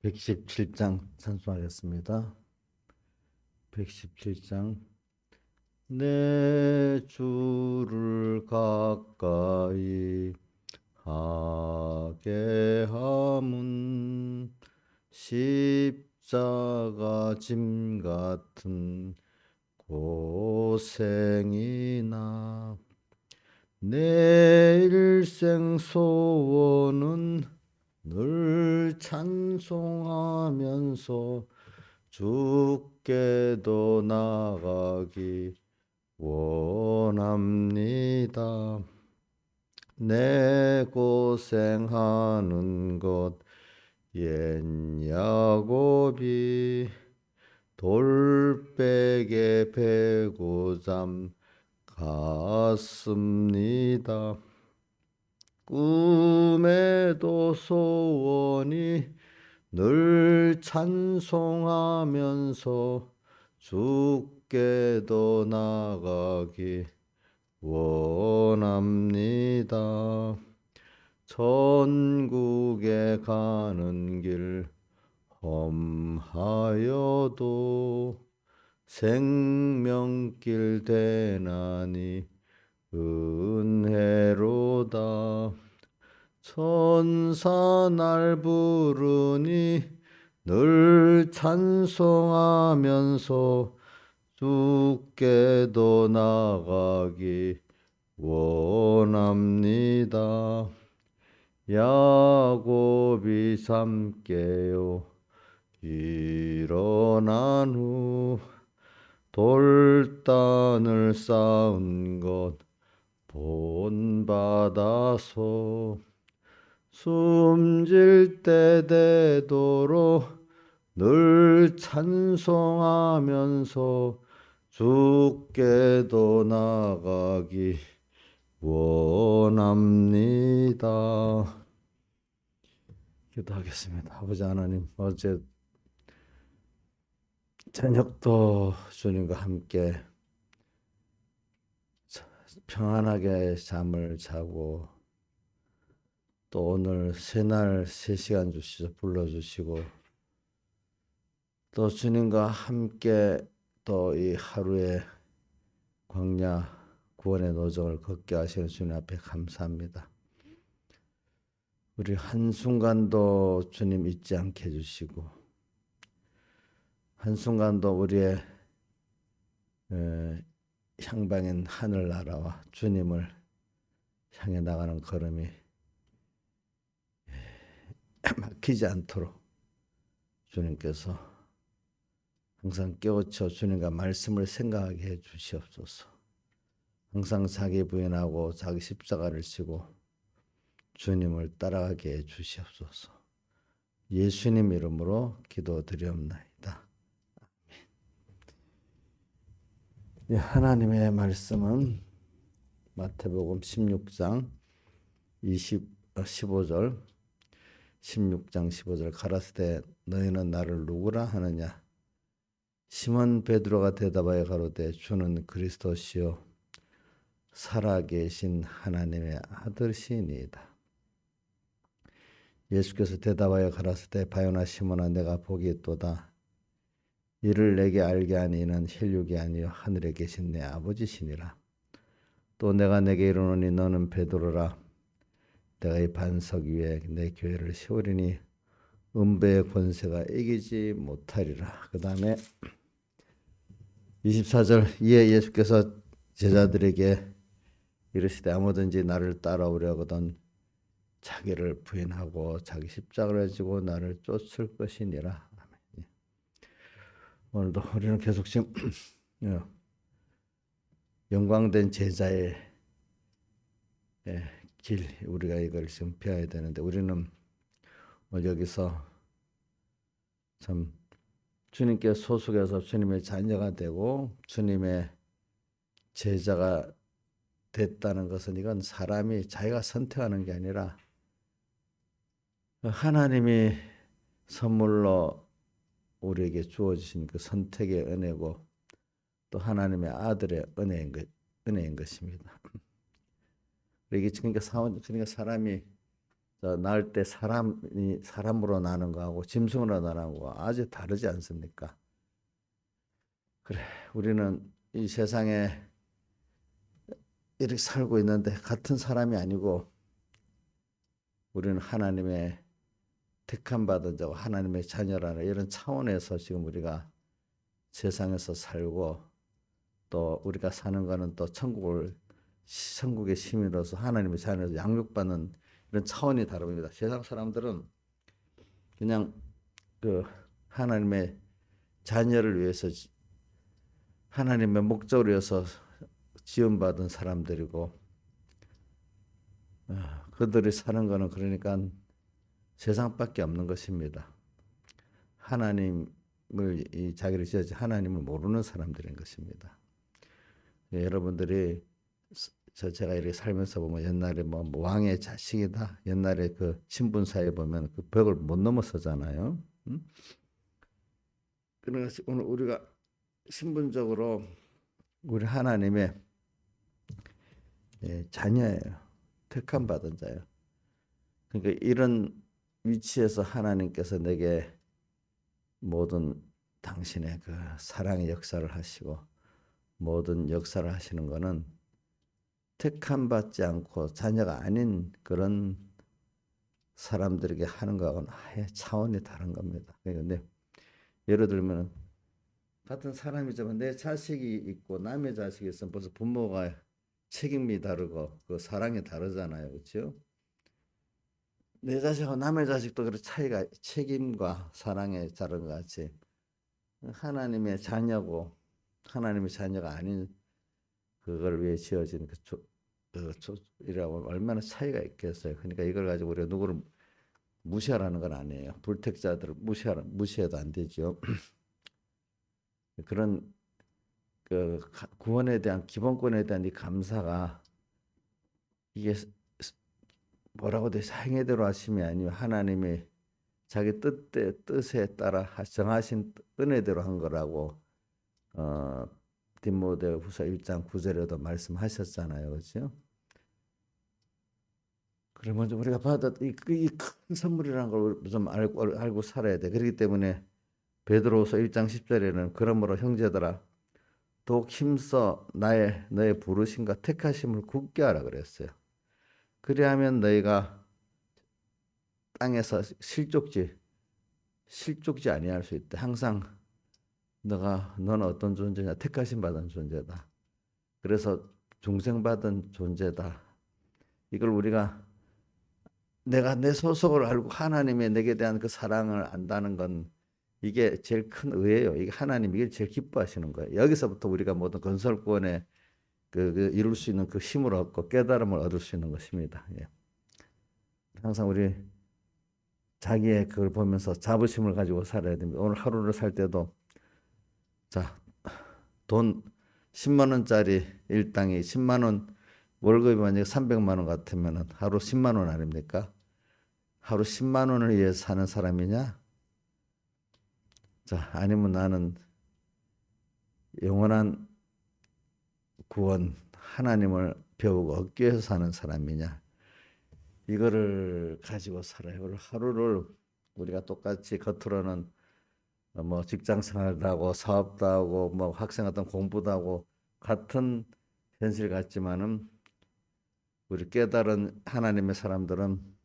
117장 찬송하겠습니다. 117장. 내 주를 가까이 하게 함은 십자가 짐 같은 고생이나 내 일생 소원은 늘 찬송하면서 주께도 나가기 원합니다. 내 고생하는 것 옛 야곱이 돌베개 베고 잠 갔습니다. 꿈에도 소원이 늘 찬송하면서 주께도 나가기 원합니다. 천국에 가는 길 험하여도 생명길 되나니 은혜로다. 천사 날 부르니 늘 찬송하면서 주께도 나가기 원합니다. 야곱이 잠 깨어 일어난 후 돌단을 쌓은 것 본받아서 숨질 때 되도록 늘 찬송하면서 주께도 나가기 원합니다. 기도하겠습니다. 아버지 하나님, 어제 저녁도 주님과 함께 평안하게 잠을 자고 또 오늘 새날 3시간 주셔서 불러주시고 또 주님과 함께 또 이 하루의 광야 구원의 노정을 걷게 하시는 주님 앞에 감사합니다. 우리 한순간도 주님 잊지 않게 해주시고 한순간도 우리의 향방인 하늘나라와 주님을 향해 나가는 걸음이 막히지 않도록 주님께서 항상 깨우쳐 주님과 말씀을 생각하게 해 주시옵소서. 항상 자기 부인하고 자기 십자가를 지고 주님을 따라가게 해 주시옵소서. 예수님 이름으로 기도드리옵나이다. 아멘. 하나님의 말씀은 마태복음 16장 15절 16장 15절 가라사대 너희는 나를 누구라 하느냐 시몬 베드로가 대답하여 가로되 주는 그리스도시요 살아계신 하나님의 아들이시니이다. 예수께서 대답하여 가라사대 바요나 시몬아 내가 복이 있도다. 이를 내게 알게 하니 이는 혈육이 아니요 하늘에 계신 내 아버지시니라. 또 내가 내게 이르노니 너는 베드로라. 내가 이 반석 위에 내 교회를 세우리니 음배의 권세가 이기지 못하리라. 그 다음에 24절 이에 예수께서 제자들에게 이르시되 아무든지 나를 따라오려거든 자기를 부인하고 자기 십자가를 지고 나를 쫓을 것이니라. 아멘. 오늘도 우리는 계속 지금 영광된 제자의 길 우리가 이걸 지금 배워야 되는데 우리는 오늘 여기서 참 주님께 소속해서 주님의 자녀가 되고 주님의 제자가 됐다는 것은 이건 사람이 자기가 선택하는 게 아니라 하나님이 선물로 우리에게 주어주신 그 선택의 은혜고 또 하나님의 아들의 은혜인 것입니다. 이게 그러니까 사람이 낳을 때 사람으로 나는 거하고 짐승으로 나는 거하고 아주 다르지 않습니까? 그래, 우리는 이 세상에 이렇게 살고 있는데 같은 사람이 아니고 우리는 하나님의 택함 받은 자고 하나님의 자녀라는 이런 차원에서 지금 우리가 세상에서 살고 또 우리가 사는 거는 또 천국의 시민으로서 하나님의 자녀로서 양육받는 이런 차원이 다릅니다. 세상 사람들은 그냥 그 하나님의 자녀를 위해서 하나님의 목적을 위해서 지원받은 사람들이고 그들이 사는 거는 그러니까 세상밖에 없는 것입니다. 하나님을 이 자기를 지어지 하나님을 모르는 사람들인 것입니다. 여러분들이 제가 이렇게 살면서 보면 옛날에 뭐 왕의 자식이다. 옛날에 그 신분사에 보면 그 벽을 못 넘어서잖아요. 그래서 오늘 우리가 신분적으로 우리 하나님의 자녀예요. 택함 받은 자예요. 그러니까 이런 위치에서 하나님께서 내게 모든 당신의 그 사랑의 역사를 하시고 모든 역사를 하시는 것은 택함 받지 않고 자녀가 아닌 그런 사람들에게 하는 거하고는 아예 차원이 다른 겁니다. 그런데 예를 들면 같은 사람이지만 내 자식이 있고 남의 자식이 있으면 벌써 부모가 책임이 다르고 그 사랑이 다르잖아요. 그렇죠? 내 자식하고 남의 자식도 그런 차이가 책임과 사랑의 다른 것 같이 하나님의 자녀고 하나님의 자녀가 아닌 그걸 위해 지어진 이라고 얼마나 차이가 있겠어요. 그러니까 이걸 가지고 우리가 누구를 무시하라는 건 아니에요. 불택자들을 무시해도 안 되죠. 그런 그 구원에 대한 기본권에 대한 이 감사가 이게 뭐라고 돼 행위대로 하심이 아니요 하나님의 자기 뜻에 따라 정하신 은혜대로 한 거라고 디모데후서 1장 9절에도 말씀하셨잖아요. 그렇죠? 그러면 우리가 받았 이큰 선물이라는 걸 좀 알고 살아야 돼. 그렇기 때문에 베드로후서 1장 10절에는 그러므로 형제들아 더욱 힘써 너의 부르심과 택하심을 굳게 하라 그랬어요. 그리하면 너희가 땅에서 실족지 아니할 수 있다. 항상 너는 어떤 존재냐? 택하심 받은 존재다. 그래서 중생받은 존재다. 이걸 우리가 내가 내 소속을 알고 하나님의 내게 대한 그 사랑을 안다는 건 이게 제일 큰 의예요. 이게 하나님 이게 제일 기뻐하시는 거예요. 여기서부터 우리가 모든 건설권에 이룰 수 있는 그 힘을 얻고 깨달음을 얻을 수 있는 것입니다. 예. 항상 우리 자기의 그걸 보면서 자부심을 가지고 살아야 됩니다. 오늘 하루를 살 때도 자, 돈 10만 원짜리 일당이 10만 원 월급이 만약에 300만 원 같으면 하루 10만 원 아닙니까? 하루 10만 원을 위해서 사는 사람이냐? 자, 아니면 나는 영원한 구원 하나님을 배우고 얻기 위해서 사는 사람이냐? 이거를 가지고 살아요. 하루를 우리가 똑같이 겉으로는 뭐 직장 생활도 하고 사업도 하고 뭐 학생 어떤 공부도 하고 같은 현실 같지만은 우리 깨달은 하나님의 사람들은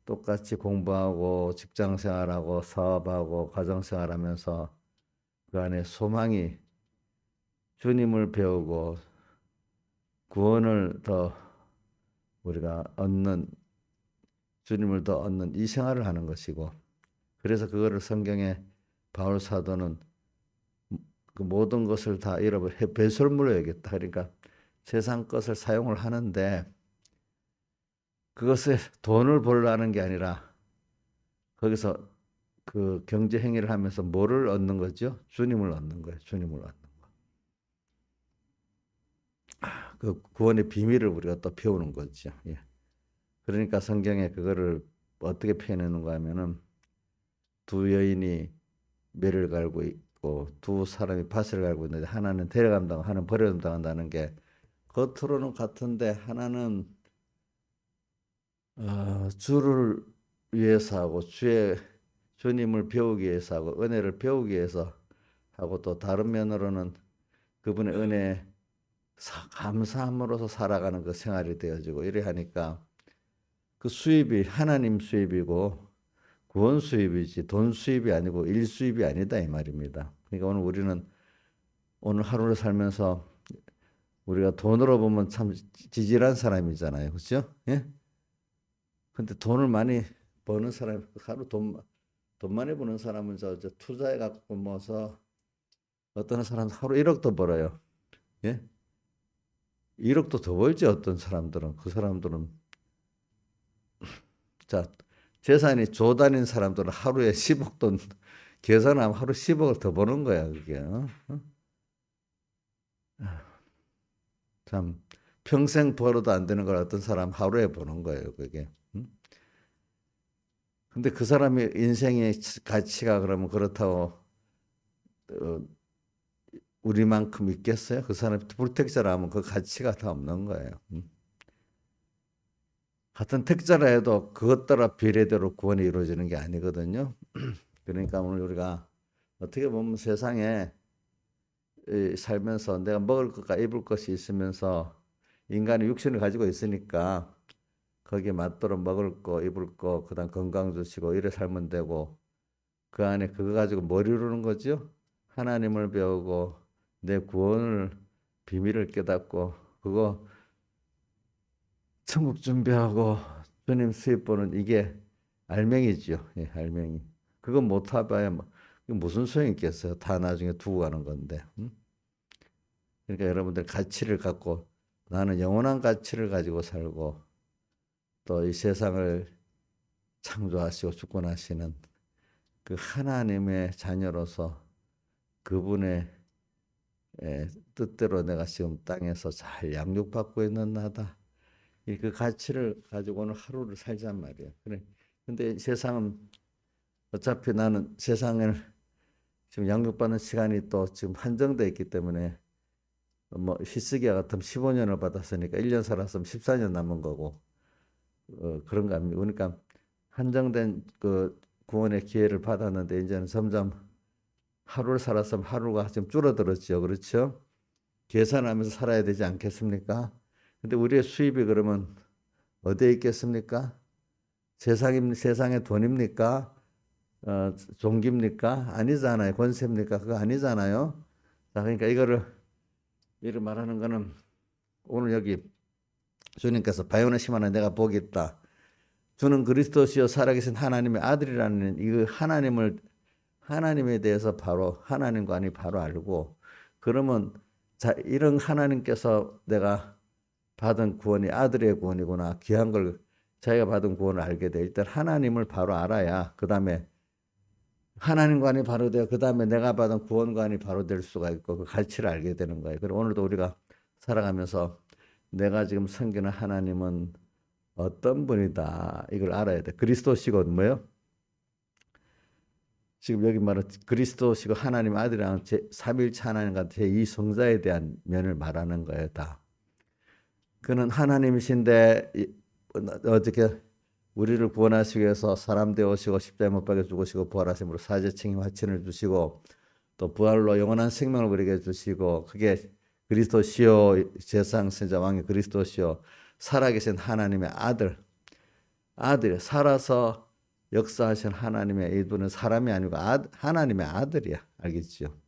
똑같이 공부하고 직장 생활하고 사업하고 가정 생활하면서 그 안에 소망이 주님을 배우고 구원을 더 우리가 주님을 더 얻는 이 생활을 하는 것이고 그래서 그거를 성경에 바울 사도는 그 모든 것을 다 잃어버려 배설물로 여겼다. 그러니까 세상 것을 사용을 하는데 그것에 돈을 벌라는 게 아니라 거기서 그 경제 행위를 하면서 뭐를 얻는 거죠? 주님을 얻는 거예요. 주님을 얻는 거. 그 구원의 비밀을 우리가 또 배우는 거죠. 예. 그러니까 성경에 그거를 어떻게 표현하는가 하면은 두 여인이 매를 갈고 있고 두 사람이 밭을 갈고 있는데 하나는 데려간다고 하나는 버려간다고 한다는 게 겉으로는 같은데 하나는 주를 위해서 하고 주님을 배우기 위해서 하고 은혜를 배우기 위해서 하고 또 다른 면으로는 그분의 은혜 감사함으로써 살아가는 그 생활이 되어지고 이래 하니까 그 수입이 하나님 수입이고 구원 수입이지 돈 수입이 아니고 일 수입이 아니다 이 말입니다. 그러니까 오늘 우리는 오늘 하루를 살면서 우리가 돈으로 보면 참 지질한 사람이잖아요. 그렇죠? 예? 근데 돈을 많이 버는 사람 하루 돈 많이 버는 사람은 저 투자해 갖고 뭐서 어떤 사람 하루 1억도 벌어요. 예? 1억도 더 벌지 어떤 사람들은 그 사람들은 자 재산이 조단인 사람들은 하루에 10억 돈 계산하면 하루 10억을 더 버는 거야 그게. 참 평생 벌어도 안 되는 걸 어떤 사람 하루에 버는 거예요 그게. 근데 그 사람의 인생의 가치가 그러면 그렇다고 우리만큼 있겠어요? 그 사람이 불택자라면 그 가치가 다 없는 거예요. 같은 택자라 해도 그것 따라 비례대로 구원이 이루어지는 게 아니거든요. 그러니까 오늘 우리가 어떻게 보면 세상에 살면서 내가 먹을 것과 입을 것이 있으면서 인간이 육신을 가지고 있으니까 거기에 맞도록 먹을 거, 입을 거, 그다음 건강 주시고 이래 살면 되고 그 안에 그거 가지고 뭘 이루는 거죠? 하나님을 배우고 내 구원을 비밀을 깨닫고 그거 천국 준비하고 주님 수입 보는 이게 알맹이죠. 예, 알맹이. 그거 못 해봐야 뭐 무슨 소용이 있겠어요. 다 나중에 두고 가는 건데. 그러니까 여러분들 가치를 갖고 나는 영원한 가치를 가지고 살고 또 이 세상을 창조하시고 주권하시는 그 하나님의 자녀로서 그분의 뜻대로 내가 지금 땅에서 잘 양육받고 있는 나다. 그 가치를 가지고 오늘 하루를 살잔 말이에요. 그래. 근데 세상은 어차피 나는 세상을 지금 양육받는 시간이 또 지금 한정돼 있기 때문에 뭐 히스기야 같으면 15년을 받았으니까 1년 살았으면 14년 남은 거고 그런 거 아닙니까? 그러니까 한정된 그 구원의 기회를 받았는데 이제는 점점 하루를 살았으면 하루가 좀 줄어들었죠. 그렇죠? 계산하면서 살아야 되지 않겠습니까? 근데 우리의 수입이 그러면 어디에 있겠습니까? 세상의 돈입니까? 종기입니까? 아니잖아요. 권세입니까? 그거 아니잖아요. 자, 그러니까 이를 말하는 거는 오늘 여기 주님께서 바요나 시마나 내가 복이 있다. 주는 그리스도시요 살아계신 하나님의 아들이라는 이 하나님에 대해서 바로 하나님과는 바로 알고 그러면 자 이런 하나님께서 내가 받은 구원이 아들의 구원이구나 귀한 걸 자기가 받은 구원을 알게 돼 일단 하나님을 바로 알아야 그 다음에 하나님관이 바로 되어 그 다음에 내가 받은 구원관이 바로 될 수가 있고 그 가치를 알게 되는 거예요. 그리고 오늘도 우리가 살아가면서 내가 지금 섬기는 하나님은 어떤 분이다 이걸 알아야 돼. 그리스도시고 뭐요? 지금 여기 말은 그리스도시고 하나님 아들이랑 삼일체 하나님과 제2성자에 대한 면을 말하는 거예요. 다. 그는 하나님이신데 어떻게 우리를 구원하시기 위해서 사람 되어오시고 십자가에 못 박혀 죽으시고 부활하심으로 사제층의 화친을 주시고 또 부활로 영원한 생명을 우리에게 주시고 그게 그리스도시요 제상세자 왕의 그리스도시요 살아계신 하나님의 아들 살아서 역사하신 하나님의 이분은 사람이 아니고 하나님의 아들이야. 알겠죠?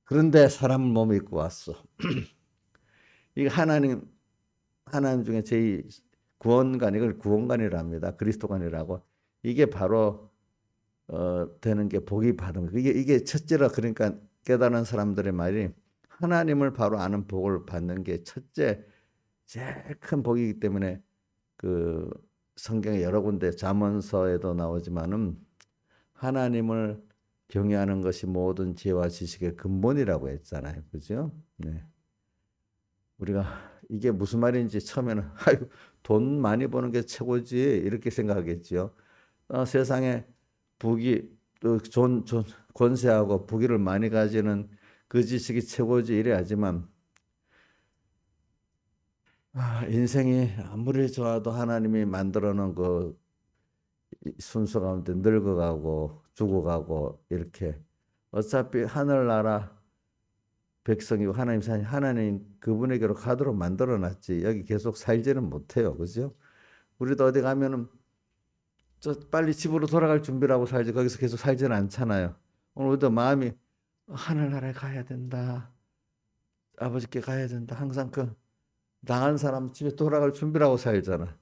그런데 사람을 몸에 입고 왔어. 이게 하나님 중에 제2 구원관 이걸 구원관이랍니다. 그리스도관이라고. 이게 바로 되는 게 복이 받은 거. 이게 첫째라 그러니까 깨달은 사람들의 말이 하나님을 바로 아는 복을 받는 게 첫째 제일 큰 복이기 때문에 그 성경에 여러 군데 잠언서에도 나오지만은 하나님을 경외하는 것이 모든 지혜와 지식의 근본이라고 했잖아요. 그죠? 네. 우리가 이게 무슨 말인지 처음에는 아유, 돈 많이 버는 게 최고지 이렇게 생각하겠죠. 세상에 부귀 또 권세하고 부귀를 많이 가지는 그 지식이 최고지 이래야지만 인생이 아무리 좋아도 하나님이 만들어 놓은 그 순서 가운데 늙어가고 죽어가고 이렇게 어차피 하늘나라 백성이고 하나님 사 하나님 그분에게로 가도록 만들어 놨지 여기 계속 살지는 못해요. 그죠? 우리도 어디 가면은 저 빨리 집으로 돌아갈 준비라고 살지 거기서 계속 살지는 않잖아요. 오늘 우리도 마음이 하늘나라에 가야 된다. 아버지께 가야 된다. 항상 그 당한 사람 집에 돌아갈 준비라고 살잖아.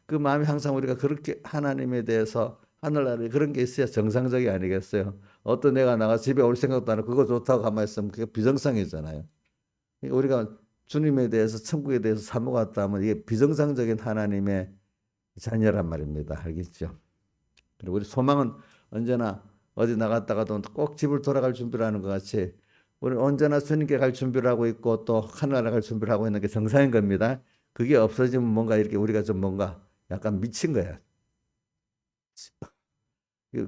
그 마음이 항상 우리가 그렇게 하나님에 대해서 하늘나라에 그런 게 있어야 정상적이 아니겠어요? 어떤 애가 나가 집에 올 생각도 안 하고 그거 좋다고 가만히 있으면 그게 비정상이잖아요. 그러니까 우리가 주님에 대해서 천국에 대해서 사모갔다 하면 이게 비정상적인 하나님의 자녀란 말입니다. 알겠죠? 그리고 우리 소망은 언제나 어디 나갔다가도 꼭 집을 돌아갈 준비를 하는 것 같이 우리 언제나 주님께 갈 준비를 하고 있고 또 하늘나라 갈 준비를 하고 있는 게 정상인 겁니다. 그게 없어지면 뭔가 이렇게 우리가 좀 뭔가 약간 미친 거야.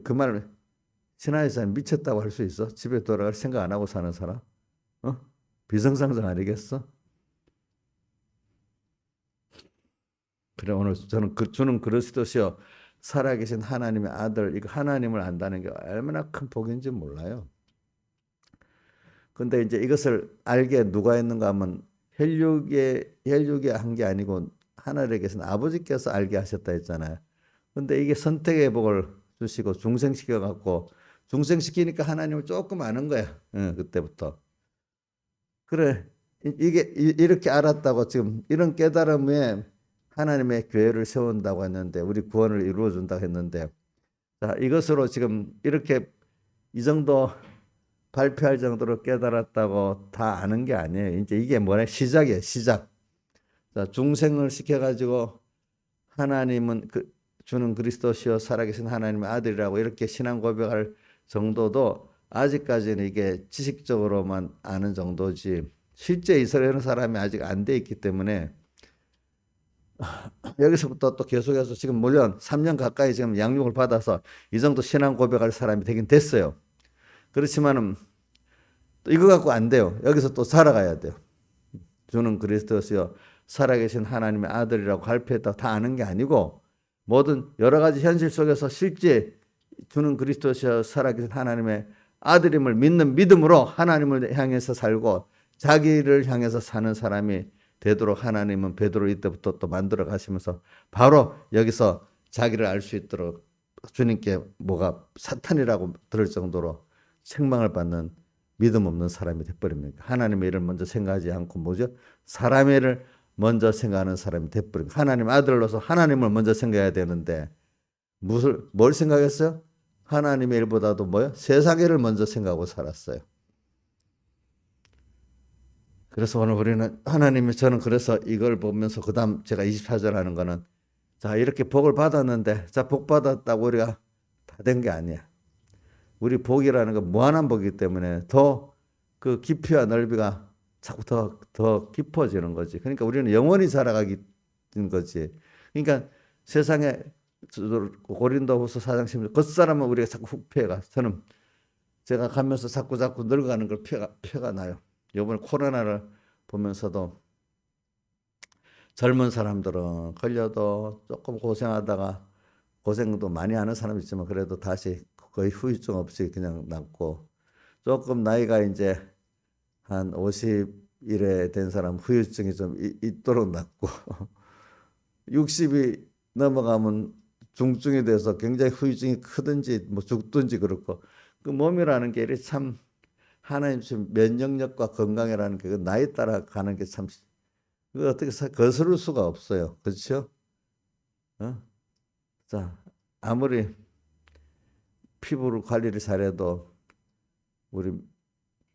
그 말을 신하에서 미쳤다고 할 수 있어? 집에 돌아갈 생각 안 하고 사는 사람? 어? 비정상적 아니겠어? 그래 오늘 저는 주는 그리스도시요 살아계신 하나님의 아들 이거 하나님을 안다는 게 얼마나 큰 복인지 몰라요. 근데 이제 이것을 알게 누가 했는가 하면 혈육이 한 게 아니고 하늘에 계신 아버지께서 알게 하셨다 했잖아요. 근데 이게 선택의 복을 주시고 중생시켜 갖고 중생시키니까 하나님을 조금 아는 거야. 그때부터. 그래. 이게 이렇게 알았다고 지금 이런 깨달음에 하나님의 교회를 세운다고 했는데 우리 구원을 이루어 준다고 했는데 자, 이것으로 지금 이렇게 이 정도 발표할 정도로 깨달았다고 다 아는 게 아니에요. 이제 이게 뭐냐? 시작이에요. 시작. 자, 중생을 시켜가지고 하나님은 주는 그리스도시요 살아계신 하나님의 아들이라고 이렇게 신앙 고백할 정도도 아직까지는 이게 지식적으로만 아는 정도지 실제 이스라엘 사람이 아직 안 돼 있기 때문에 여기서부터 또 계속해서 지금 물론 3년 가까이 지금 양육을 받아서 이 정도 신앙 고백할 사람이 되긴 됐어요. 그렇지만은 또 이거 갖고 안 돼요. 여기서 또 살아가야 돼요. 주는 그리스도시요 살아계신 하나님의 아들이라고 발표했다 다 아는 게 아니고 모든 여러 가지 현실 속에서 실제 주는 그리스도시요 살아계신 하나님의 아들임을 믿는 믿음으로 하나님을 향해서 살고 자기를 향해서 사는 사람이 되도록 하나님은 베드로 이때부터 또 만들어 가시면서 바로 여기서 자기를 알 수 있도록 주님께 뭐가 사탄이라고 들을 정도로 책망을 받는 믿음 없는 사람이 돼버립니다. 하나님의 일을 먼저 생각하지 않고 뭐죠? 사람의 일을 먼저 생각하는 사람이 돼버립니다. 하나님 아들로서 하나님을 먼저 생각해야 되는데 뭘 생각했어요? 하나님의 일보다도 뭐요? 세상의 일을 먼저 생각하고 살았어요. 그래서 오늘 우리는 하나님이 저는 그래서 이걸 보면서 그 다음 제가 24절 하는 거는 자 이렇게 복을 받았는데 자 복 받았다고 우리가 다 된 게 아니야. 우리 복이라는 건 무한한 복이기 때문에 더 그 깊이와 넓이가 자꾸 더 깊어지는 거지. 그러니까 우리는 영원히 살아가기 거지. 그러니까 세상에 고린도후서 4장 10절 겉사람은 우리가 자꾸 훅 피해가. 저는 제가 가면서 자꾸 늙어가는 걸 피가 나요. 이번에 코로나를 보면서도 젊은 사람들은 걸려도 조금 고생하다가 고생도 많이 하는 사람이 있지만 그래도 다시 거의 후유증 없이 그냥 낫고 조금 나이가 이제 한 50일에 된 사람 후유증이 좀 있도록 낫고 60이 넘어가면 중증이 돼서 굉장히 후유증이 크든지 뭐 죽든지 그렇고 그 몸이라는 게 참 하나님 주신 면역력과 건강이라는 게 나이 따라 가는 게 참 그 어떻게 거스를 수가 없어요. 그렇죠? 어? 자, 아무리 피부를 관리를 잘해도 우리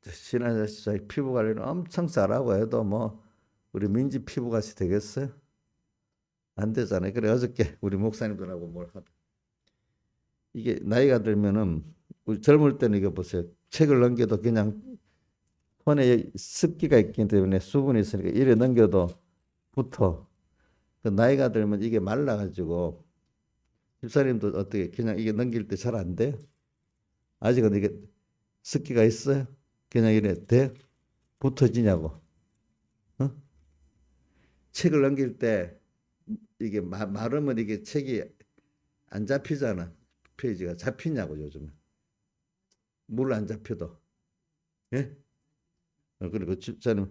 신하자 피부 관리는 엄청 잘하고 해도 뭐 우리 민지 피부같이 되겠어요? 안 되잖아요. 그래 어저께 우리 목사님들하고 뭘 하다 이게 나이가 들면은 우리 젊을 때는 이거 보세요. 책을 넘겨도 그냥 손에 습기가 있기 때문에 수분이 있으니까 이래 넘겨도 붙어. 그 나이가 들면 이게 말라가지고 집사님도 어떻게 그냥 이게 넘길 때 잘 안 돼? 아직은 이게 습기가 있어요? 그냥 이래 돼? 붙어지냐고. 어? 책을 넘길 때 이게 마르면 이게 책이 안 잡히잖아. 페이지가 잡히냐고 요즘은. 물 안 잡혀도. 예? 그리고 저는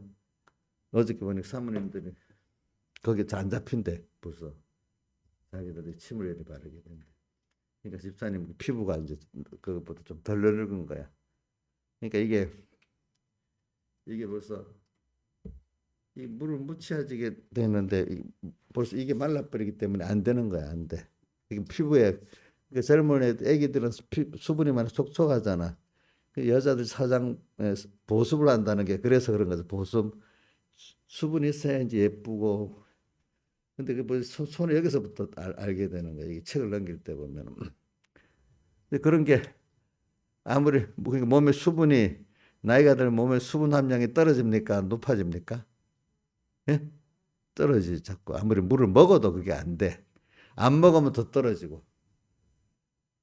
어저께 보니까 사모님들이 거기 안 잡힌대 벌써. 자기들이 침을 이렇게 바르게 된대. 그러니까 집사님 피부가 이제 그것보다 좀 덜 늙은 거야. 그러니까 이게 벌써 이 물을 묻혀지게 되는데 벌써 이게 말라버리기 때문에 안 되는 거야. 안 돼. 이게 피부에 그 젊은 애기들은 수분이 많이 촉촉하잖아. 그 여자들 사장 보습을 한다는 게 그래서 그런 거죠. 보습 수분이 있어야지 예쁘고. 근데 그 손에 여기서부터 알게 되는 거야. 이 책을 넘길 때 보면. 근데 그런 게 아무리 그러니까 몸에 수분이 나이가 들면 몸에 수분 함량이 떨어집니까? 높아집니까? 예? 떨어지지 자꾸. 아무리 물을 먹어도 그게 안 돼. 안 먹으면 더 떨어지고.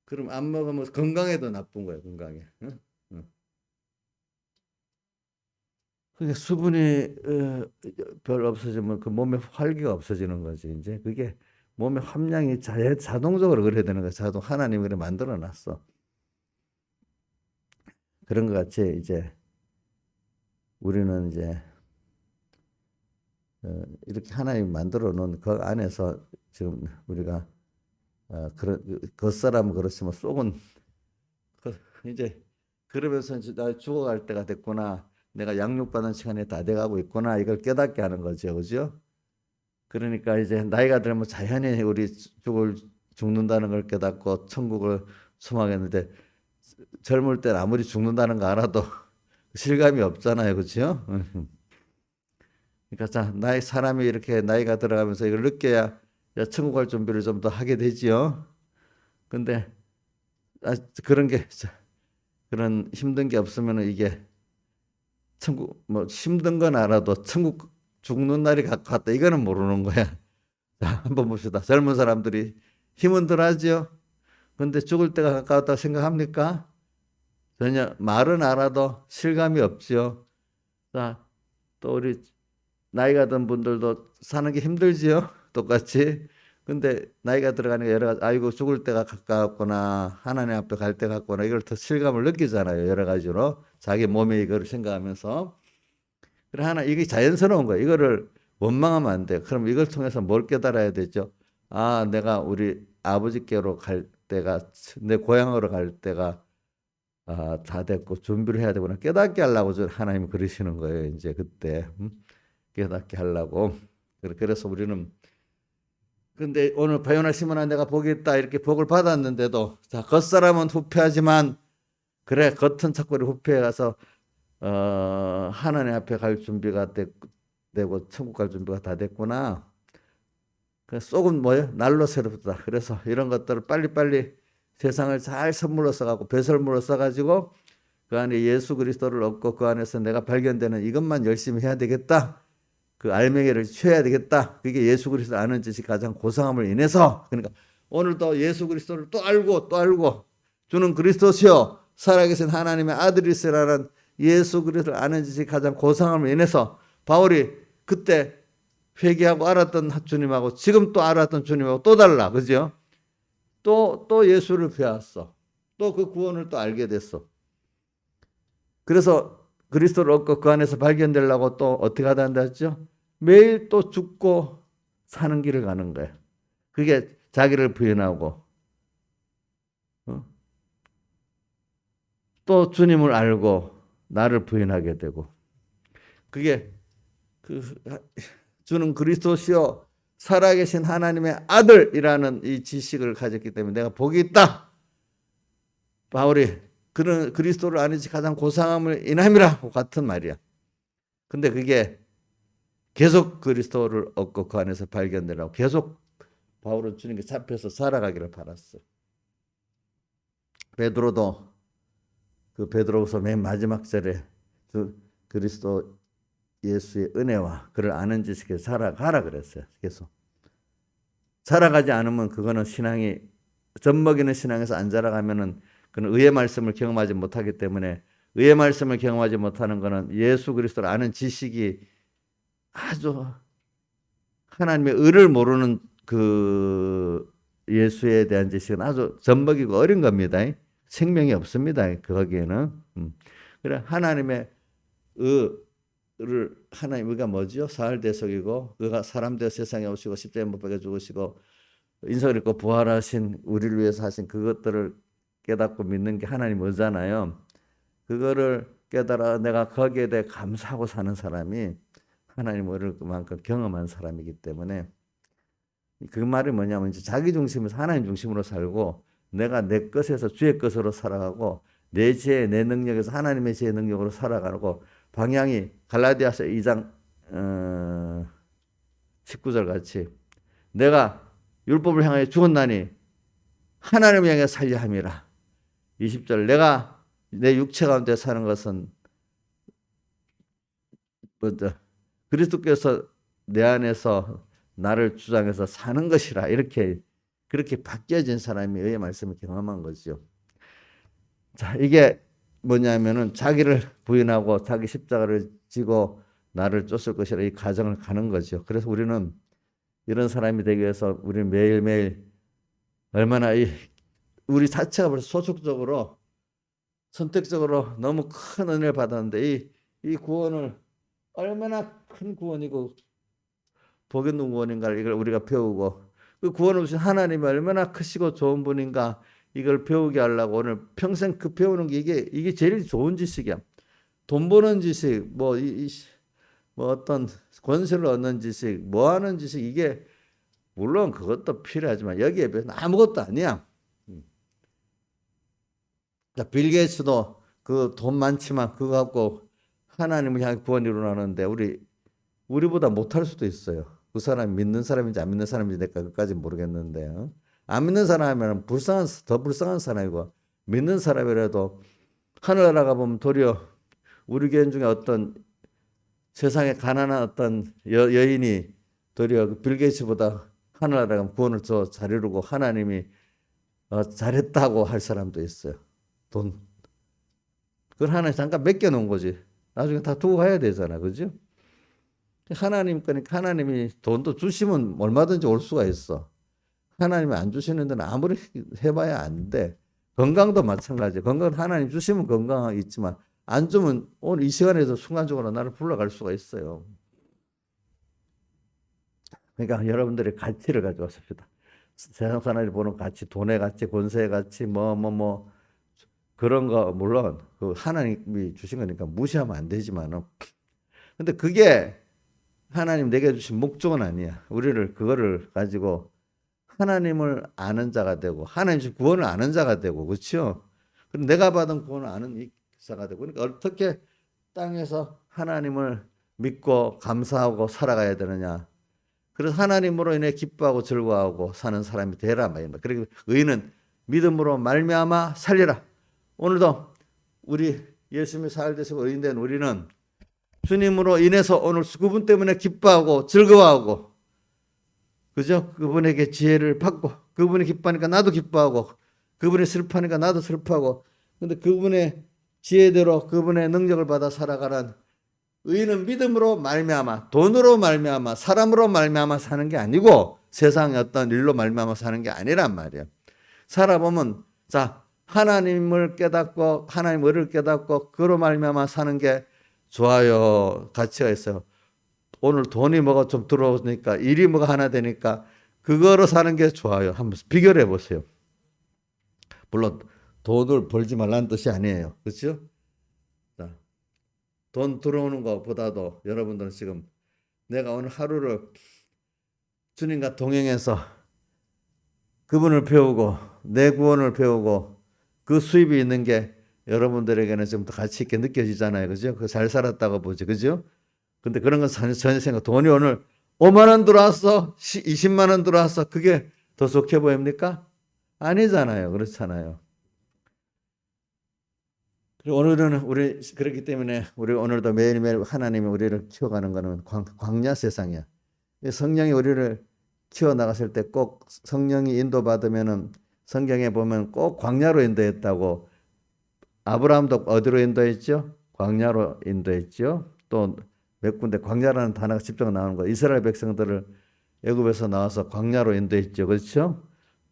그럼 안 먹으면 건강에도 나쁜 거예요. 건강에. 응? 응. 그게 수분이 별로 없어지면 그 몸에 활기가 없어지는 거지. 이제 그게 몸의 함량이 자동적으로 그래야 되는 거야. 하나님이 그래 만들어 놨어. 그런 것 같이 이제 우리는 이제 이렇게 하나님이 만들어 놓은 그 안에서 지금 우리가 그런 겉사람은 그렇지만 속은 이제 그러면서 이제 나 죽어갈 때가 됐구나. 내가 양육받는 시간이 다 돼가고 있구나. 이걸 깨닫게 하는 거죠. 그죠? 그러니까 이제 나이가 들면 자연히 우리 죽는다는 걸 깨닫고 천국을 소망했는데 젊을 때는 아무리 죽는다는 거 알아도 실감이 없잖아요. 그죠? 그러니까 자, 사람이 이렇게 나이가 들어가면서 이걸 느껴야 천국 갈 준비를 좀 더 하게 되지요. 근데 그런 게 그런 힘든 게 없으면 이게 천국 뭐 힘든 건 알아도 천국 죽는 날이 가까웠다 이거는 모르는 거야. 자, 한번 봅시다. 젊은 사람들이 힘은 덜하지요. 근데 죽을 때가 가까웠다고 생각합니까? 전혀 말은 알아도 실감이 없지요. 자, 또 우리 나이가 든 분들도 사는 게 힘들지요. 똑같이. 근데 나이가 들어가니까 여러 가지 아이고 죽을 때가 가까웠구나. 하나님 앞에 갈 때 같구나. 이걸 더 실감을 느끼잖아요. 여러 가지로. 자기 몸에 이거를 생각하면서. 그래 이게 자연스러운 거예요. 이거를 원망하면 안 돼요. 그럼 이걸 통해서 뭘 깨달아야 되죠? 아, 내가 우리 아버지께로 갈 때가 내 고향으로 갈 때가 다 됐고 준비를 해야 되구나. 깨닫게 하려고 하나님 그러시는 거예요. 이제 그때 깨닫게 하려고. 그래서 우리는 근데 오늘 바요나 시몬아 내가 복이 있다 이렇게 복을 받았는데도 자 겉사람은 후패하지만 그래 겉은 자꾸 후패해 가서 하나님 앞에 갈 준비가 되고 천국 갈 준비가 다 됐구나. 그 속은 뭐예요? 날로 새롭다. 그래서 이런 것들을 빨리빨리 세상을 잘 선물로 써가고 배설물로 써가지고 그 안에 예수 그리스도를 얻고 그 안에서 내가 발견되는 이것만 열심히 해야 되겠다. 그 알맹이를 취해야 되겠다. 그게 예수 그리스도를 아는 짓이 가장 고상함을 인해서 그러니까 오늘도 예수 그리스도를 또 알고 주는 그리스도시요 살아계신 하나님의 아들이시라는 예수 그리스도를 아는 짓이 가장 고상함을 인해서 바울이 그때 회개하고 알았던 주님하고 지금 또 알았던 주님하고 또 달라. 그죠? 또 예수를 배웠어. 또 그 구원을 또 알게 됐어. 그래서 그리스도를 얻고 그 안에서 발견되려고 또 어떻게 하다 한다 했죠? 매일 또 죽고 사는 길을 가는 거야. 그게 자기를 부인하고 또 주님을 알고 나를 부인하게 되고 그게 그 주는 그리스도시요 살아계신 하나님의 아들이라는 이 지식을 가졌기 때문에 내가 복이 있다. 바울이 그런 그리스도를 아는 지 가장 고상함을 인함이라고 같은 말이야. 근데 그게 계속 그리스도를 얻고 그 안에서 발견되라고 계속 바울은 주님께 잡혀서 살아가기를 바랐어. 베드로도 그 베드로후서 맨 마지막 절에 그 그리스도 예수의 은혜와 그를 아는 지식에 살아가라 그랬어요. 계속 살아가지 않으면 그거는 신앙이 젖먹이는 신앙에서 안 자라가면은 그는 의의 말씀을 경험하지 못하기 때문에 의의 말씀을 경험하지 못하는 것은 예수 그리스도를 아는 지식이 아주 하나님의 의를 모르는 그 예수에 대한 지식은 아주 젖먹이고 어린 겁니다. 생명이 없습니다. 거기에는. 그래 하나님의 의를 하나님 의가 뭐죠? 사흘 대속이고 그가 사람 되어 세상에 오시고 십자가에 못 박혀 죽으시고 인성을 입고 부활하신 우리를 위해서 하신 그것들을 깨닫고 믿는 게 하나님 의잖아요. 그거를 깨달아 내가 거기에 대해 감사하고 사는 사람이 하나님 의를 그만큼 경험한 사람이기 때문에 그 말이 뭐냐면 이제 자기 중심에서 하나님 중심으로 살고 내가 내 것에서 주의 것으로 살아가고 내 지혜 내 능력에서 하나님의 지혜 능력으로 살아가고 방향이 갈라디아서 2장 19절 같이 내가 율법을 향하여 죽었나니 하나님을 향해 살려 함이라. 20절 내가 내 육체 가운데 사는 것은 먼저 그리스도께서 내 안에서 나를 주장해서 사는 것이라. 이렇게 그렇게 바뀌어진 사람이 의의 말씀을 경험한 거죠. 자, 이게 뭐냐면은 자기를 부인하고 자기 십자가를 지고 나를 쫓을 것이라 이 과정을 가는 거죠. 그래서 우리는 이런 사람이 되기 위해서 우리 매일매일 얼마나 우리 자체가 벌써 소속적으로 선택적으로 너무 큰 은혜를 받았는데 이 구원을 얼마나 큰 구원이고 복 있는 구원인가 이걸 우리가 배우고 그 구원을 주신 하나님이 얼마나 크시고 좋은 분인가 이걸 배우게 하려고 오늘 평생 그 배우는 게 이게 제일 좋은 지식이야. 돈 버는 지식, 뭐 어떤 권세를 얻는 지식, 뭐 하는 지식 이게 물론 그것도 필요하지만 여기에 비해서 아무것도 아니야. 빌 게이츠도 그 돈 많지만 그거 갖고 하나님을 향해 구원이 일어나는데 우리보다 못할 수도 있어요. 그 사람이 믿는 사람인지 안 믿는 사람인지 내가 그까지 모르겠는데 안 믿는 사람이면 더 불쌍한 사람이고 믿는 사람이라도 하늘나라 가보면 도리어 우리 교인 중에 어떤 세상에 가난한 어떤 여인이 도리어 빌 게이츠보다 하늘나라 가면 구원을 더 잘 이루고 하나님이 잘했다고 할 사람도 있어요. 그걸 하나님 잠깐 맡겨놓은 거지. 나중에 다 두고 가야 되잖아. 그죠? 하나님 거니까 하나님이 돈도 주시면 얼마든지 올 수가 있어. 하나님이 안 주시는 데는 아무리 해봐야 안 돼. 건강도 마찬가지야. 건강은 하나님 주시면 건강하게 있지만 안 주면 오늘 이 시간에도 순간적으로 나를 불러갈 수가 있어요. 그러니까 여러분들이 가치를 가져왔습니다. 세상 사람들이 보는 가치, 돈의 가치, 권세의 가치, 뭐 그런 거 물론 그 하나님이 주신 거니까 무시하면 안 되지만은 근데 그게 하나님 내게 주신 목적은 아니야. 우리를 그거를 가지고 하나님을 아는 자가 되고 하나님 주신 구원을 아는 자가 되고 그렇죠? 그럼 내가 받은 구원을 아는 자가 되고 그러니까 어떻게 땅에서 하나님을 믿고 감사하고 살아가야 되느냐? 그래서 하나님으로 인해 기뻐하고 즐거워하고 사는 사람이 되라 말입니다. 그리고 의인은 믿음으로 말미암아 살리라. 오늘도 우리 예수님이 살되시고 의인된 우리는 주님으로 인해서 오늘 그분 때문에 기뻐하고 즐거워하고 그죠? 그분에게 지혜를 받고 그분이 기뻐하니까 나도 기뻐하고 그분이 슬퍼하니까 나도 슬퍼하고 근데 그분의 지혜대로 그분의 능력을 받아 살아가는 의인은 믿음으로 말미암아 돈으로 말미암아 사람으로 말미암아 사는 게 아니고 세상의 어떤 일로 말미암아 사는 게 아니란 말이야. 살아보면 자 하나님을 깨닫고 하나님 의를 깨닫고 그로 말미암아 사는 게 좋아요. 가치가 있어요. 오늘 돈이 뭐가 좀 들어오니까 일이 뭐가 하나 되니까 그거로 사는 게 좋아요. 한번 비교를 해보세요. 물론 돈을 벌지 말라는 뜻이 아니에요. 그렇죠? 자, 돈 들어오는 것보다도 여러분들은 지금 내가 오늘 하루를 주님과 동행해서 그분을 배우고 내 구원을 배우고 그 수입이 있는 게 여러분들에게는 좀 더 가치 있게 느껴지잖아요. 그죠? 그 잘 살았다고 보지. 그죠? 근데 그런 건 전혀 생각. 돈이 오늘 5만 원 들어왔어. 20만 원 들어왔어. 그게 더 좋게 보입니까? 아니잖아요. 그렇잖아요. 그리고 오늘은 우리 그렇기 때문에 우리 오늘도 매일매일 하나님이 우리를 키워가는 것은 광야 세상이야. 성령이 우리를 키워 나갔을 때 꼭 성령이 인도받으면은 성경에 보면 꼭 광야로 인도했다고. 아브라함도 어디로 인도했죠? 광야로 인도했죠. 또 몇 군데 광야라는 단어가 직접 나오는 거. 이스라엘 백성들을 애굽에서 나와서 광야로 인도했죠. 그렇죠?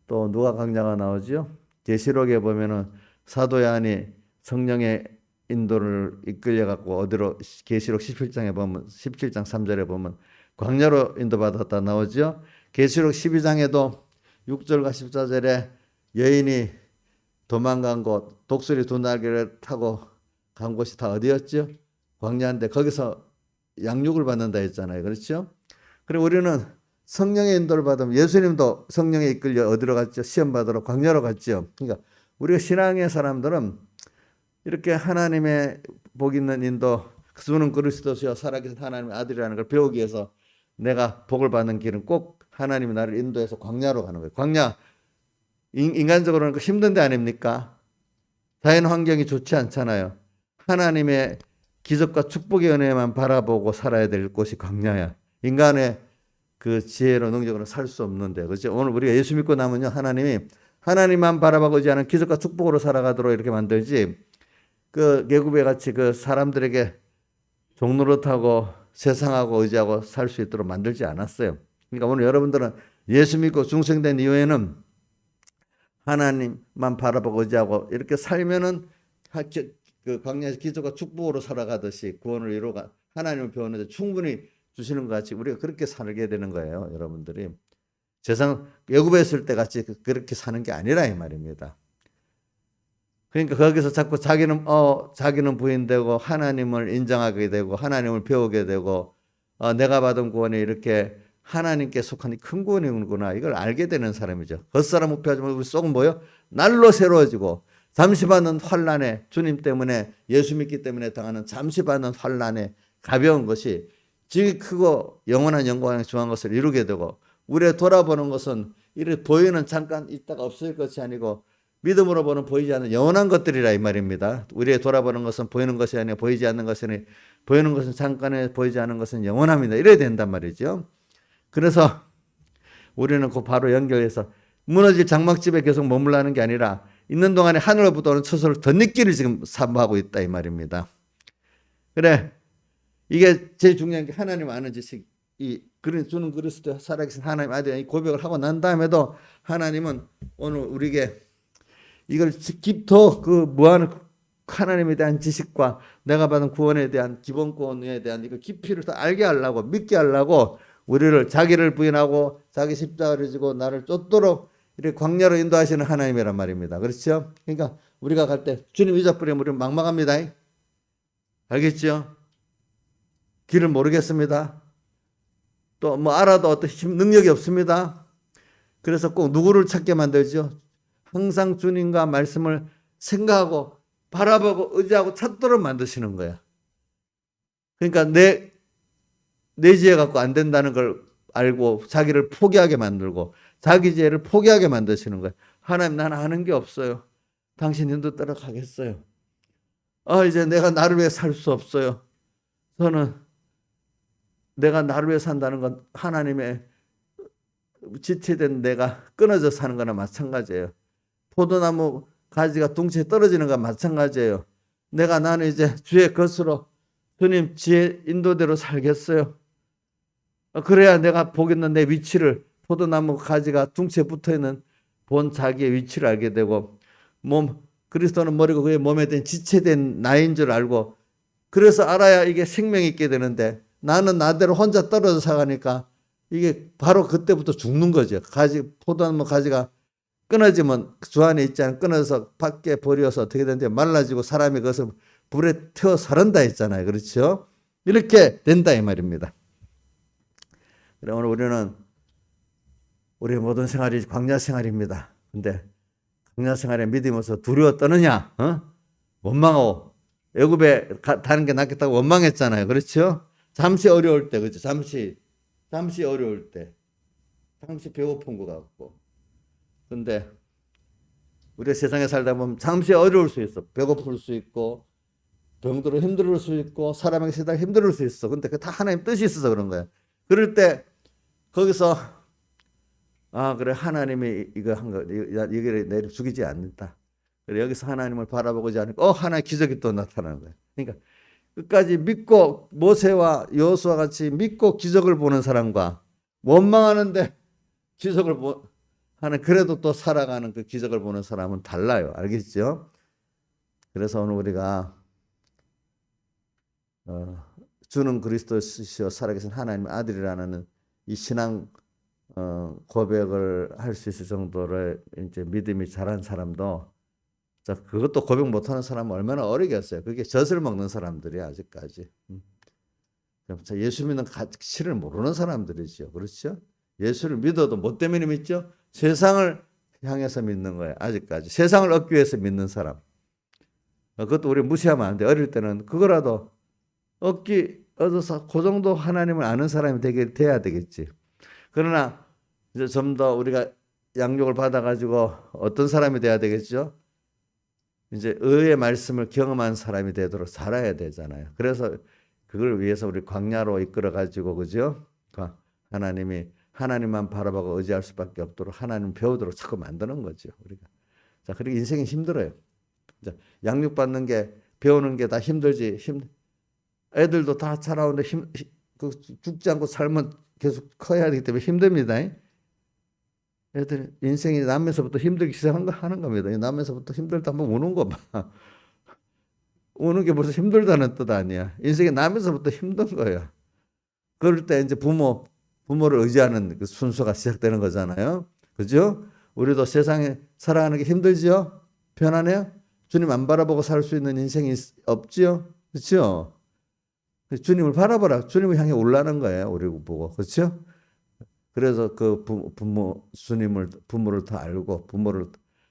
또 누가 광야가 나오죠? 계시록에 보면은 사도 요한이 성령의 인도를 이끌려 갖고 어디로 계시록 17장에 보면 17장 3절에 보면 광야로 인도받았다 나오죠. 계시록 12장에도 6절과 14절에 여인이 도망간 곳, 독수리 두 날개를 타고 간 곳이 다 어디였죠? 광야인데 거기서 양육을 받는다 했잖아요. 그렇죠? 그리고 우리는 성령의 인도를 받으면 예수님도 성령에 이끌려 어디로 갔죠? 시험 받으러 광야로 갔죠. 그러니까 우리가 신앙의 사람들은 이렇게 하나님의 복 있는 인도, 주는 그리스도시여 살아계신 하나님의 아들이라는 걸 배우기 위해서 내가 복을 받는 길은 꼭 하나님이 나를 인도해서 광야로 가는 거예요. 광야, 인간적으로는 힘든 데 아닙니까? 자연 환경이 좋지 않잖아요. 하나님의 기적과 축복의 은혜만 바라보고 살아야 될 곳이 광야야. 인간의 그 지혜로 능력으로 살 수 없는데, 그렇죠? 오늘 우리가 예수 믿고 나면요, 하나님이 하나님만 바라보고 의지하는 기적과 축복으로 살아가도록 이렇게 만들지, 그 애굽에 같이 그 사람들에게 종노릇하고 세상하고 의지하고 살 수 있도록 만들지 않았어요. 그러니까 오늘 여러분들은 예수 믿고 중생된 이후에는 하나님만 바라보고 의지하고 이렇게 살면은 그 광야에서 기적과 축복으로 살아가듯이 구원을 이루가 하나님을 배우는데 충분히 주시는 것 같이 우리가 그렇게 살게 되는 거예요, 여러분들이. 세상 애굽에 있을 때 같이 그렇게 사는 게 아니라 이 말입니다. 그러니까 거기서 자꾸 자기는 부인되고 하나님을 인정하게 되고 하나님을 배우게 되고 내가 받은 구원이 이렇게 하나님께 속한 큰 구원이구나 이걸 알게 되는 사람이죠. 겉사람 목표하지만 우리 속은 뭐요? 날로 새로워지고 잠시 받는 환난에 주님 때문에 예수 믿기 때문에 당하는 잠시 받는 환난에 가벼운 것이 지극히 크고 영원한 영광에 중한 것을 이루게 되고 우리의 돌아보는 것은 이렇게 보이는 잠깐 있다가 없어질 것이 아니고 믿음으로 보는 보이지 않는 영원한 것들이라 이 말입니다. 우리의 돌아보는 것은 보이는 것이 아니라 보이지 않는 것이니 보이는 것은 잠깐에 보이지 않는 것은 영원합니다. 이래야 된단 말이죠. 그래서 우리는 그 바로 연결해서 무너질 장막집에 계속 머물라는 게 아니라 있는 동안에 하늘로부터 오는 처소를 덧입기를 지금 사모하고 있다 이 말입니다. 그래 이게 제일 중요한 게 하나님 아는 지식 이 주는 그리스도 살아계신 하나님 아들 고백을 하고 난 다음에도 하나님은 오늘 우리에게 이걸 깊어 그 무한 하나님에 대한 지식과 내가 받은 구원에 대한 기본 구원에 대한 이거 깊이를 더 알게 하려고 믿게 하려고 우리를 자기를 부인하고 자기 십자가를 지고 나를 쫓도록 이렇게 광야로 인도하시는 하나님이란 말입니다. 그렇죠? 그러니까 우리가 갈 때 주님 잊어버리면 우리는 막막합니다. 알겠죠? 길을 모르겠습니다. 또 뭐 알아도 어떤 능력이 없습니다. 그래서 꼭 누구를 찾게 만들죠? 항상 주님과 말씀을 생각하고 바라보고 의지하고 찾도록 만드시는 거야. 그러니까 내 지혜 갖고 안 된다는 걸 알고 자기를 포기하게 만들고 자기 지혜를 포기하게 만드시는 거야. 하나님 나는 아는 게 없어요. 당신 인도 따라가겠어요. 이제 내가 나를 위해 살 수 없어요. 저는 내가 나를 위해 산다는 건 하나님의 지체된 내가 끊어져 사는 거나 마찬가지예요. 포도나무 가지가 둥치에 떨어지는 거나 마찬가지예요. 나는 이제 주의 것으로 주님 지혜 인도대로 살겠어요. 그래야 내가 보겠는 내 위치를 포도나무 가지가 둥치에 붙어있는 본 자기의 위치를 알게 되고 그리스도는 머리고 그의 몸에 대한 지체된 나인 줄 알고 그래서 알아야 이게 생명이 있게 되는데 나는 나대로 혼자 떨어져 살아가니까 이게 바로 그때부터 죽는 거죠. 포도나무 가지가 끊어지면 주 안에 있지 않은 끊어서 밖에 버려서 어떻게 되는데 말라지고 사람이 그것을 불에 태워 사른다 했잖아요. 그렇죠? 이렇게 된다 이 말입니다. 그래 오늘 우리는 우리의 모든 생활이 광야 생활입니다. 근데 광야 생활에 믿으면서 두려워 떠느냐? 원망하고 애굽에 가는 게 낫겠다고 원망했잖아요. 그렇죠? 잠시 어려울 때, 그렇죠? 잠시 어려울 때, 잠시 배고픈 것 같고. 근데 우리가 세상에 살다 보면 잠시 어려울 수 있어. 배고플 수 있고, 병들어 힘들 수 있고, 사람에게 세상 힘들 수 있어. 근데 그 다 하나님 뜻이 있어서 그런 거야. 그럴 때 거기서 그래 하나님이 이거 한 거, 이게 내를 죽이지 않는다. 그래 여기서 하나님을 바라보고자 하니까 하나의 기적이 또 나타나는 거야. 그러니까 끝까지 믿고 모세와 여호수아 같이 믿고 기적을 보는 사람과 원망하는데 기적을 하는, 그래도 또 살아가는 그 기적을 보는 사람은 달라요. 알겠죠? 그래서 오늘 우리가 주는 그리스도시요 살아계신 하나님의 아들이라는 이 신앙 고백을 할 수 있을 정도로 이제 믿음이 잘한 사람도, 자, 그것도 고백 못하는 사람은 얼마나 어리겠어요. 그게 젖을 먹는 사람들이 아직까지. 예수 믿는 가치를 모르는 사람들이죠. 그렇죠? 예수를 믿어도 뭐 때문에 믿죠? 세상을 향해서 믿는 거예요. 아직까지. 세상을 얻기 위해서 믿는 사람. 그것도 우리 무시하면 안 돼. 어릴 때는 그거라도 얻어서 그 정도 하나님을 아는 사람이 돼야 되겠지. 그러나 이제 좀 더 우리가 양육을 받아가지고 어떤 사람이 돼야 되겠죠? 이제 의의 말씀을 경험한 사람이 되도록 살아야 되잖아요. 그래서 그걸 위해서 우리 광야로 이끌어가지고, 그죠? 하나님만 바라보고 의지할 수밖에 없도록 하나님 배우도록 자꾸 만드는 거죠, 우리가. 자, 그리고 인생이 힘들어요. 자, 양육받는 게, 배우는 게 다 힘들지. 애들도 다 자라오는데 죽지 않고 살면 계속 커야 하기 때문에 힘듭니다. 애들 인생이 남에서부터 힘들기 시작하는 겁니다. 남에서부터 힘들다 한번 우는 거 봐. 우는 게 벌써 힘들다는 뜻 아니야. 인생이 남에서부터 힘든 거야. 그럴 때 이제 부모를 의지하는 그 순서가 시작되는 거잖아요. 그죠? 우리도 세상에 살아가는 게 힘들지요? 편안해요? 주님 안 바라보고 살 수 있는 인생이 없지요? 그렇죠? 주님을 바라보라. 주님을 향해 올라는 거예요. 우리 보고. 그렇죠? 그래서 그 부모를 더 알고,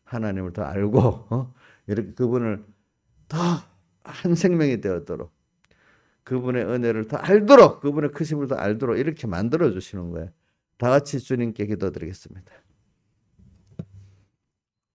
하나님을 더 알고, 이렇게 그분을 더 한 생명이 되었도록, 그분의 은혜를 더 알도록, 그분의 크심을 더 알도록 이렇게 만들어 주시는 거예요. 다 같이 주님께 기도드리겠습니다.